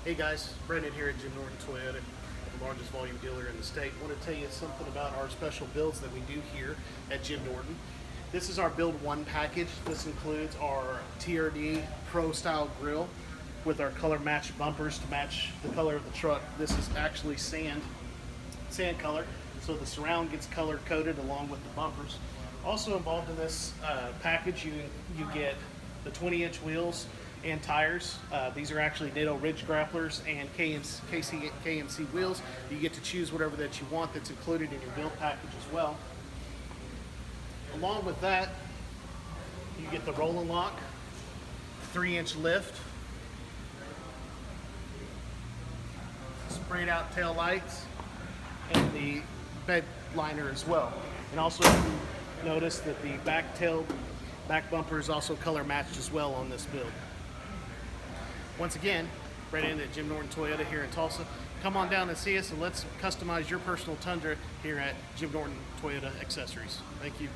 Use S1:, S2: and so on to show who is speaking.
S1: Hey guys, Brendan here at Jim Norton Toyota, the largest volume dealer in the state. I want to tell you something about our special builds that we do here at Jim Norton. This is our Build 1 package. This includes our TRD Pro Style Grille with our color match bumpers to match the color of the truck. This is actually sand color, so the surround gets color coded along with the bumpers. Also involved in this package, you get the 20-inch wheels and tires. These are actually Dado Ridge grapplers and KMC wheels. You get to choose whatever that you want that's included in your build package as well. Along with that, you get the roll and lock, 3-inch lift, sprayed out tail lights, and the bed liner as well. And also you notice that the back bumper is also color matched as well on this build. Once again, Brendan at Jim Norton Toyota here in Tulsa. Come on down and see us, and let's customize your personal Tundra here at Jim Norton Toyota Accessories. Thank you.